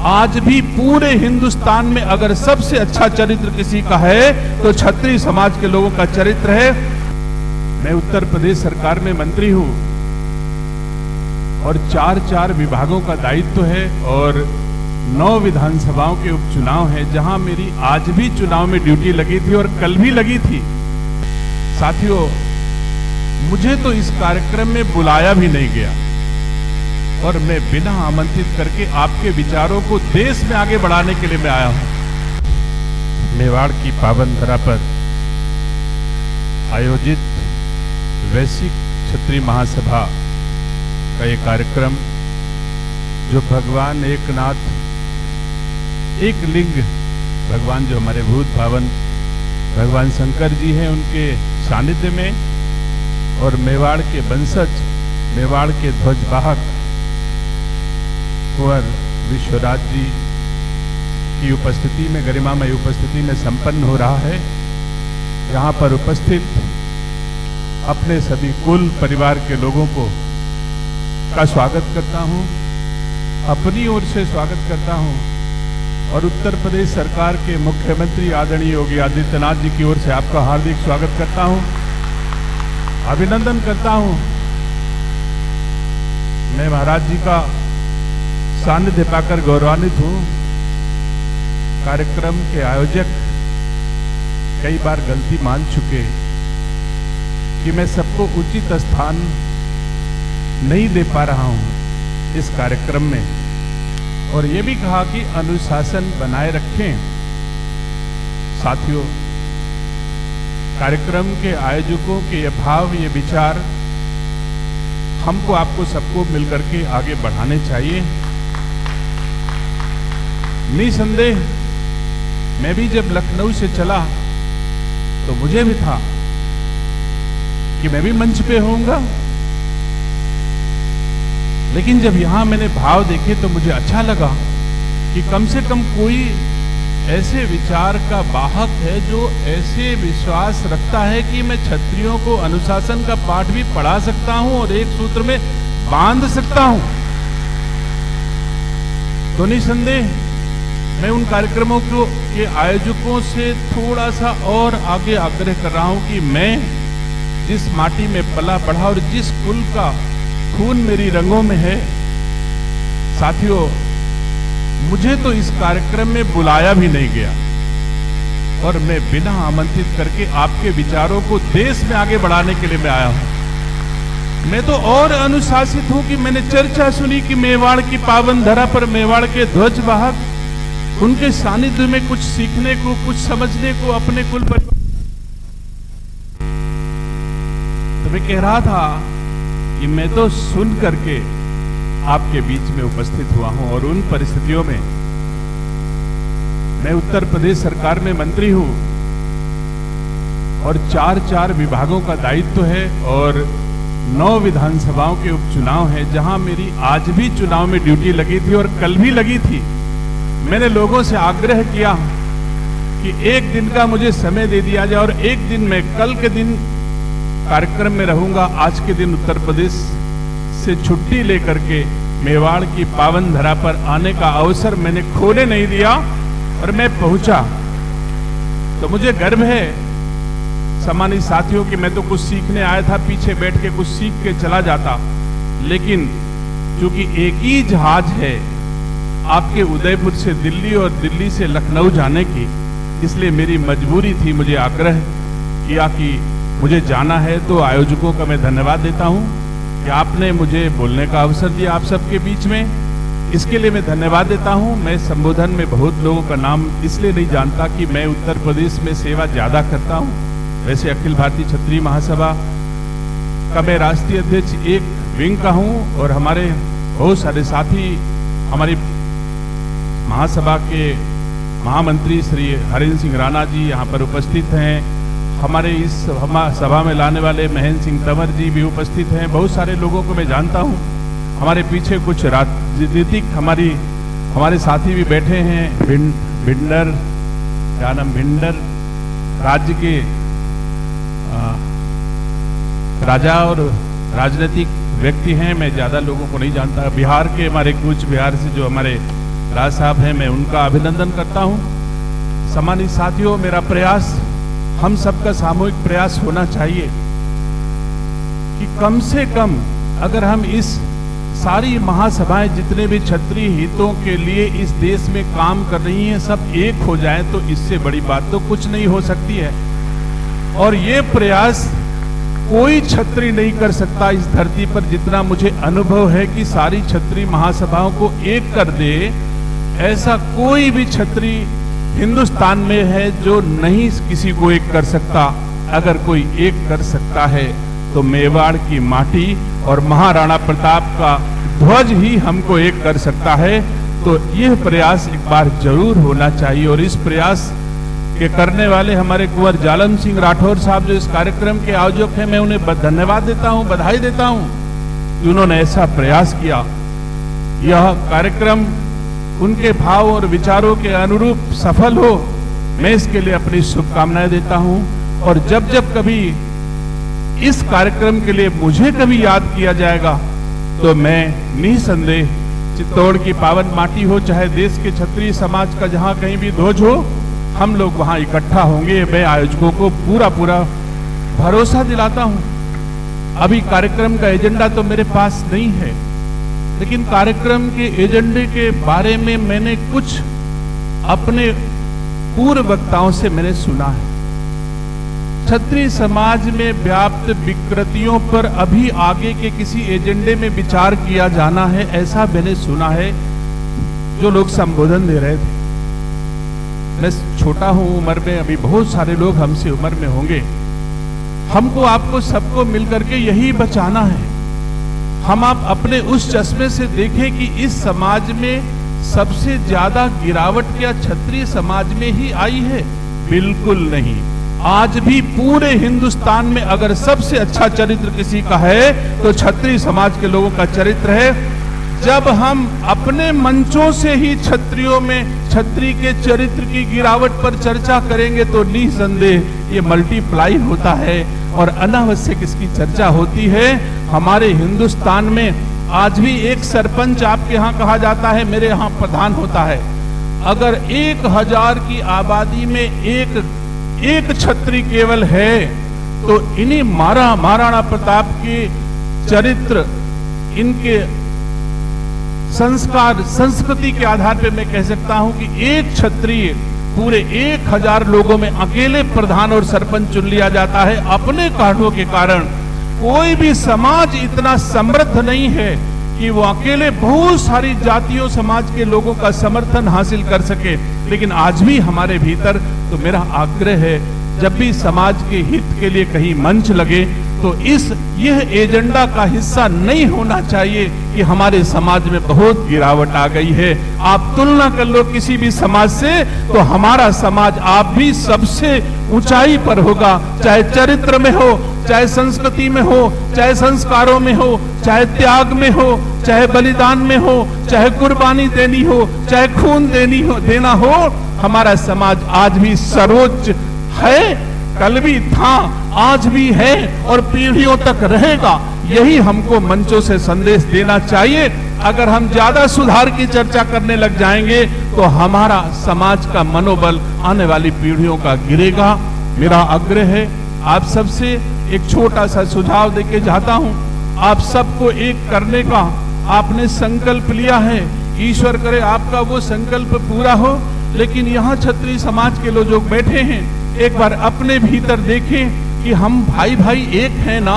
आज भी पूरे हिंदुस्तान में अगर सबसे अच्छा चरित्र किसी का है तो क्षत्रिय समाज के लोगों का चरित्र है। मैं उत्तर प्रदेश सरकार में मंत्री हूं और 4 विभागों का दायित्व है और 9 विधानसभाओं के उपचुनाव हैं, जहां मेरी आज भी चुनाव में ड्यूटी लगी थी और कल भी लगी थी। साथियों, मुझे तो इस कार्यक्रम में बुलाया भी नहीं गया और मैं बिना आमंत्रित करके आपके विचारों को देश में आगे बढ़ाने के लिए मैं आया हूं। मेवाड़ की पावन धरा पर आयोजित वैश्विक क्षत्रिय महासभा का ये कार्यक्रम, जो भगवान एकनाथ एक लिंग भगवान जो हमारे भूत भावन भगवान शंकर जी हैं, उनके सानिध्य में और मेवाड़ के वंशज, मेवाड़ के ध्वजवाहक कुंवर विश्वराज जी की उपस्थिति में, गरिमामय उपस्थिति में संपन्न हो रहा है। यहाँ पर उपस्थित अपने सभी कुल परिवार के लोगों को का स्वागत करता हूँ, अपनी ओर से स्वागत करता हूँ और उत्तर प्रदेश सरकार के मुख्यमंत्री आदरणीय योगी आदित्यनाथ जी की ओर से आपका हार्दिक स्वागत करता हूँ, अभिनंदन करता हूँ। मैं महाराज जी का सानिध्य पाकर गौरवान्वित हूं। कार्यक्रम के आयोजक कई बार गलती मान चुके कि मैं सबको उचित स्थान नहीं दे पा रहा हूं इस कार्यक्रम में, और ये भी कहा कि अनुशासन बनाए रखें। साथियों, कार्यक्रम के आयोजकों के ये भाव, ये विचार हमको, आपको, सबको मिलकर के आगे बढ़ाने चाहिए। निसंदेह मैं भी जब लखनऊ से चला तो मुझे भी था कि मैं भी मंच पे होऊंगा, लेकिन जब यहां मैंने भाव देखे तो मुझे अच्छा लगा कि कम से कम कोई ऐसे विचार का वाहक है जो ऐसे विश्वास रखता है कि मैं क्षत्रियों को अनुशासन का पाठ भी पढ़ा सकता हूं और एक सूत्र में बांध सकता हूं। तो निसंदेह मैं उन कार्यक्रमों के आयोजकों से थोड़ा सा और आगे आग्रह कर रहा हूं कि मैं जिस माटी में पला बढ़ा और जिस कुल का खून मेरी रंगों में है, साथियों, मुझे तो इस कार्यक्रम में बुलाया भी नहीं गया और मैं बिना आमंत्रित करके आपके विचारों को देश में आगे बढ़ाने के लिए मैं आया हूं। मैं तो और अनुशासित हूं कि मैंने चर्चा सुनी कि मेवाड़ की पावन धरा पर मेवाड़ के ध्वजवाहक, उनके सानिध्य में कुछ सीखने को, कुछ समझने को अपने कुल पर। तो मैं कह रहा था कि मैं तो सुन करके आपके बीच में उपस्थित हुआ हूं और उन परिस्थितियों में मैं उत्तर प्रदेश सरकार में मंत्री हूं और 4 विभागों का दायित्व है और 9 विधानसभाओं के उपचुनाव हैं, जहां मेरी आज भी चुनाव में ड्यूटी लगी थी और कल भी लगी थी। मैंने लोगों से आग्रह किया कि एक दिन का मुझे समय दे दिया जाए और एक दिन मैं कल के दिन कार्यक्रम में रहूंगा। आज के दिन उत्तर प्रदेश से छुट्टी लेकर के मेवाड़ की पावन धरा पर आने का अवसर मैंने खोने नहीं दिया और मैं पहुंचा। तो मुझे गर्व है सम्मानित साथियों कि मैं तो कुछ सीखने आया था, पीछे बैठ के कुछ सीख के चला जाता, लेकिन क्योंकि एक ही जहाज है आपके उदयपुर से दिल्ली और दिल्ली से लखनऊ जाने की, इसलिए मेरी मजबूरी थी, मुझे आग्रह किया कि मुझे जाना है। तो आयोजकों का मैं धन्यवाद देता हूं कि आपने मुझे बोलने का अवसर दिया आप सबके बीच में, इसके लिए मैं धन्यवाद देता हूं। मैं संबोधन में बहुत लोगों का नाम इसलिए नहीं जानता कि मैं उत्तर प्रदेश में सेवा ज्यादा करता हूं। वैसे अखिल भारतीय क्षत्रिय महासभा का मैं राष्ट्रीय अध्यक्ष एक विंग का हूं और हमारे बहुत सारे साथी, हमारी महासभा के महामंत्री श्री हरिंद्र सिंह राणा जी यहाँ पर उपस्थित हैं। हमारे इस सभा में लाने वाले महेंद्र सिंह तंवर जी भी उपस्थित हैं। बहुत सारे लोगों को मैं जानता हूँ। हमारे पीछे कुछ राजनीतिक हमारे साथी भी बैठे हैं। भिंडर, क्या नाम, भिंडर राज्य के राजा और राजनीतिक व्यक्ति हैं। मैं ज्यादा लोगों को नहीं जानता। बिहार के हमारे कुछ, बिहार से जो हमारे राज साहब हैं, मैं उनका अभिनंदन करता हूं। सम्मानित साथियों, मेरा प्रयास, हम सबका सामूहिक प्रयास होना चाहिए कि कम से कम अगर हम इस सारी महासभाएं जितने भी क्षत्रिय हितों के लिए इस देश में काम कर रही हैं, सब एक हो जाए तो इससे बड़ी बात तो कुछ नहीं हो सकती है। और ये प्रयास कोई क्षत्रिय नहीं कर सकता इस धरती पर, जितना मुझे अनुभव है कि सारी क्षत्रिय महासभाओं को एक कर दे, ऐसा कोई भी क्षत्रिय हिंदुस्तान में है जो नहीं किसी को एक कर सकता। अगर कोई एक कर सकता है तो मेवाड़ की माटी और महाराणा प्रताप का ध्वज ही हमको एक कर सकता है। तो यह प्रयास एक बार जरूर होना चाहिए। और इस प्रयास के करने वाले हमारे कुंवर जालम सिंह राठौर साहब जो इस कार्यक्रम के आयोजक हैं, मैं उन्हें धन्यवाद देता हूं, बधाई देता हूं कि उन्होंने ऐसा प्रयास किया। यह कार्यक्रम उनके भाव और विचारों के अनुरूप सफल हो, मैं इसके लिए अपनी शुभकामनाएं देता हूं। और जब जब कभी इस कार्यक्रम के लिए मुझे कभी याद किया जाएगा तो मैं निसंदेह चित्तौड़ की पावन माटी हो, चाहे देश के क्षत्रिय समाज का जहां कहीं भी ध्वज हो, हम लोग वहां इकट्ठा होंगे। मैं आयोजकों को पूरा भरोसा दिलाता हूं। अभी कार्यक्रम का एजेंडा तो मेरे पास नहीं है, लेकिन कार्यक्रम के एजेंडे के बारे में मैंने कुछ अपने पूर्व वक्ताओं से मैंने सुना है। क्षत्रिय समाज में व्याप्त विकृतियों पर अभी आगे के किसी एजेंडे में विचार किया जाना है, ऐसा मैंने सुना है जो लोग संबोधन दे रहे थे। मैं छोटा हूं उम्र में, अभी बहुत सारे लोग हमसे उम्र में होंगे। हमको आपको सबको मिलकर के यही बचाना है। हम आप अपने उस चश्मे से देखें कि इस समाज में सबसे ज्यादा गिरावट क्या क्षत्रिय समाज में ही आई है? बिल्कुल नहीं। आज भी पूरे हिंदुस्तान में अगर सबसे अच्छा चरित्र किसी का है तो क्षत्रिय समाज के लोगों का चरित्र है। जब हम अपने मंचों से ही क्षत्रियों में क्षत्रिय के चरित्र की गिरावट पर चर्चा करेंगे तो निसंदेह ये मल्टीप्लाई होता है और अनावश्यक इसकी चर्चा होती है। हमारे हिंदुस्तान में आज भी एक सरपंच आपके यहाँ कहा जाता है, मेरे यहाँ प्रधान होता है। अगर 1000 की आबादी में एक क्षत्रिय केवल है तो इन्हीं महाराणा प्रताप के चरित्र, इनके संस्कार, संस्कृति के आधार पे मैं कह सकता हूं कि एक क्षत्रिय पूरे 1000 लोगों में अकेले प्रधान और सरपंच चुन लिया जाता है। अपने कारणों के कारण कोई भी समाज इतना समृद्ध नहीं है कि वो अकेले बहुत सारी जातियों समाज के लोगों का समर्थन हासिल कर सके। लेकिन आज भी हमारे भीतर, तो मेरा आग्रह है, जब भी समाज के हित के लिए कहीं मंच लगे तो यह एजेंडा का हिस्सा नहीं होना चाहिए कि हमारे समाज में बहुत गिरावट आ गई है। आप तुलना कर लो किसी भी समाज से तो हमारा समाज आप भी सबसे ऊंचाई पर होगा, चाहे चरित्र में हो, चाहे संस्कृति में हो, चाहे संस्कारों में हो, चाहे त्याग में हो, चाहे बलिदान में हो, चाहे कुर्बानी देनी हो, चाहे खून देना हो। हमारा समाज आज भी सर्वोच्च है, कल भी था, आज भी है और पीढ़ियों तक रहेगा। यही हमको मंचों से संदेश देना चाहिए। अगर हम ज्यादा सुधार की चर्चा करने लग जाएंगे तो हमारा समाज का मनोबल आने वाली पीढ़ियों का गिरेगा। मेरा आग्रह है, आप सबसे एक छोटा सा सुझाव देके जाता हूं। आप सबको एक करने का आपने संकल्प लिया है, ईश्वर करे आपका वो संकल्प पूरा हो। लेकिन यहाँ क्षत्रिय समाज के लोग जो बैठे हैं, एक बार अपने भीतर देखें कि हम भाई भाई एक हैं ना,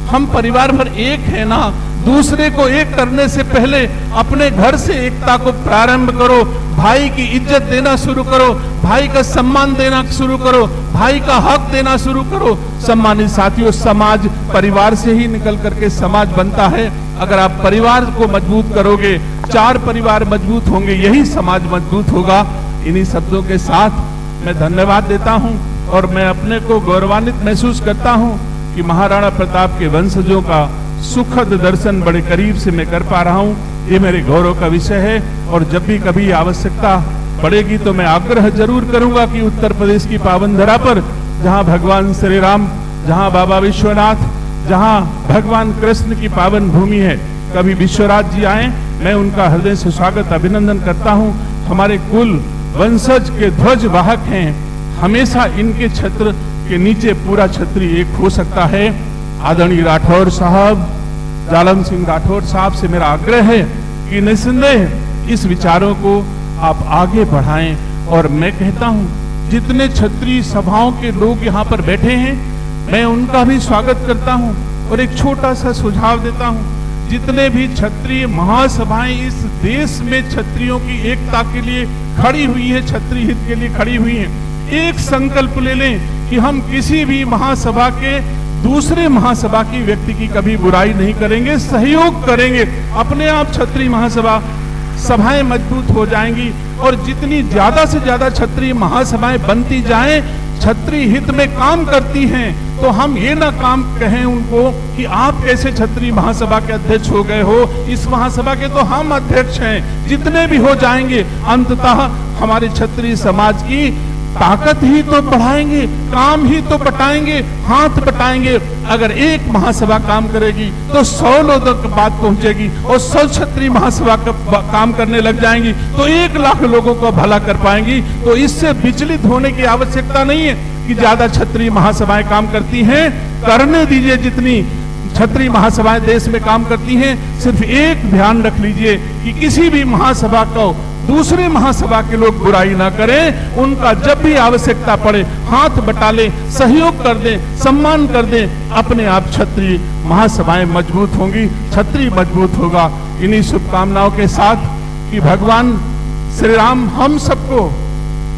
हम परिवार भर एक हैं ना। दूसरे को एक करने से पहले अपने घर से एकता को प्रारंभ करो। भाई की इज्जत देना शुरू करो, भाई का सम्मान देना शुरू करो, भाई का हक देना शुरू करो। सम्मानित साथियों, समाज परिवार से ही निकल करके समाज बनता है। अगर आप परिवार को मजबूत करोगे, 4 परिवार मजबूत होंगे, यही समाज मजबूत होगा। इन्हीं शब्दों के साथ मैं धन्यवाद देता हूं और मैं अपने को गौरवान्वित महसूस करता हूं कि महाराणा प्रताप के वंशजों का सुखद दर्शन बड़े करीब से मैं कर पा रहा हूं। ये मेरे गौरव का विषय है और जब भी कभी आवश्यकता पड़ेगी तो मैं आग्रह जरूर करूंगा कि उत्तर प्रदेश की पावन धरा पर, जहां भगवान श्री राम, जहां बाबा विश्वनाथ, जहां भगवान कृष्ण की पावन भूमि है, कभी विश्वराज जी आए मैं उनका हृदय से स्वागत अभिनंदन करता हूं। हमारे कुल वंशज के ध्वज वाहक हैं, हमेशा इनके छत्र के नीचे पूरा छत्री एक हो सकता है। आदरणीय राठौर साहब, जालम सिंह राठौर साहब से मेरा आग्रह है कि निस्संदेह इस विचारों को आप आगे बढ़ाएं। और मैं कहता हूं, जितने क्षत्रिय सभाओं के लोग यहाँ पर बैठे हैं, मैं उनका भी स्वागत करता हूं और एक छोटा सा सुझाव देता हूं। जितने भी क्षत्रिय महासभाएं इस देश में क्षत्रियों की एकता के लिए खड़ी हुई है, क्षत्रिय हित के लिए खड़ी हुई हैं, एक संकल्प ले लें कि हम किसी भी महासभा के दूसरे महासभा की व्यक्ति की कभी बुराई नहीं करेंगे, सहयोग करेंगे। अपने आप क्षत्रिय महासभा सभाएं मजबूत हो जाएंगी और जितनी ज्यादा से ज्यादा क्षत्रिय महासभाएं बनती जाएं, क्षत्रिय हित में काम करती हैं, तो हम ये ना काम कहें उनको कि आप कैसे क्षत्रिय महासभा के अध्यक्ष हो गए हो, इस महासभा के तो हम अध्यक्ष हैं। जितने भी हो जाएंगे, अंततः हमारे क्षत्रिय समाज की ताकत ही तो बढ़ाएंगे, काम ही तो बटाएंगे, हाथ बटाएंगे। अगर एक महासभा काम करेगी तो 100 लोगों तक बात पहुंचेगी और 100 क्षत्रिय महासभा का काम करने लग जाएंगी तो 1 लाख लोगों को भला कर पाएंगी। तो इससे विचलित होने की आवश्यकता नहीं है कि ज्यादा क्षत्रिय महासभाएं काम करती हैं, करने दीजिए। जितनी क्षत्रिय महासभाएं देश में काम करती हैं, सिर्फ एक ध्यान रख लीजिए कि किसी भी महासभा को दूसरे महासभा के लोग बुराई ना करें। उनका जब भी आवश्यकता पड़े हाथ बटा ले, सहयोग कर दे, सम्मान कर दे। अपने आप क्षत्रिय महासभाएं मजबूत होंगी, क्षत्रिय मजबूत होगा। इन्हीं शुभकामनाओं के साथ कि भगवान श्री राम हम सबको,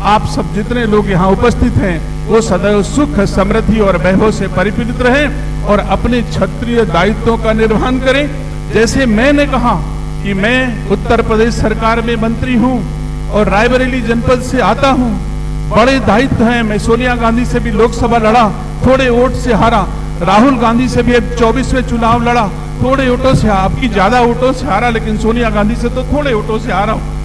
आप सब जितने लोग यहाँ उपस्थित हैं, वो सदैव सुख, समृद्धि और वैभव से परिपूरित रहें और अपने क्षत्रिय दायित्वों का निर्वहन करें। जैसे मैंने कहा कि मैं उत्तर प्रदेश सरकार में मंत्री हूं और रायबरेली जनपद से आता हूं, बड़े दायित्व हैं। मैं सोनिया गांधी से भी लोकसभा लड़ा, थोड़े वोट से हारा। राहुल गांधी से भी 24वें चुनाव लड़ा, थोड़े वोटों से, आपकी ज्यादा वोटों से हारा, लेकिन सोनिया गांधी से तो थोड़े वोटों से हारा हूं।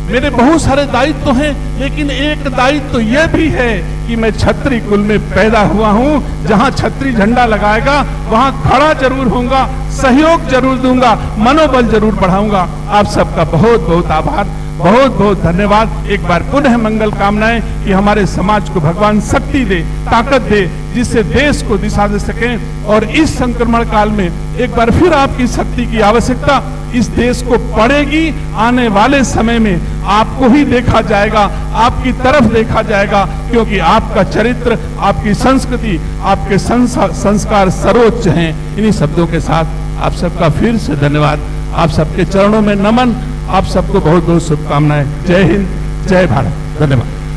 मेरे बहुत सारे दायित्व हैं, लेकिन एक दायित्व यह भी है कि मैं क्षत्रिय कुल में पैदा हुआ हूं। जहां क्षत्रिय झंडा लगाएगा वहां खड़ा जरूर होऊंगा, सहयोग जरूर दूंगा, मनोबल जरूर बढ़ाऊंगा। आप सबका बहुत बहुत आभार, बहुत बहुत धन्यवाद। एक बार पुनः मंगल कामनाएं कि हमारे समाज को भगवान शक्ति दे, ताकत दे, जिससे देश को दिशा दे सकें। और इस संक्रमण काल में एक बार फिर आपकी शक्ति की आवश्यकता इस देश को पड़ेगी। आने वाले समय में आपको ही देखा जाएगा, आपकी तरफ देखा जाएगा, क्योंकि आपका चरित्र, आपकी संस्कृति, आपके संस्कार सर्वोच्च हैं। इन्हीं शब्दों के साथ आप सबका फिर से धन्यवाद, आप सबके चरणों में नमन, आप सबको बहुत बहुत शुभकामनाएं। जय हिंद, जय भारत, धन्यवाद।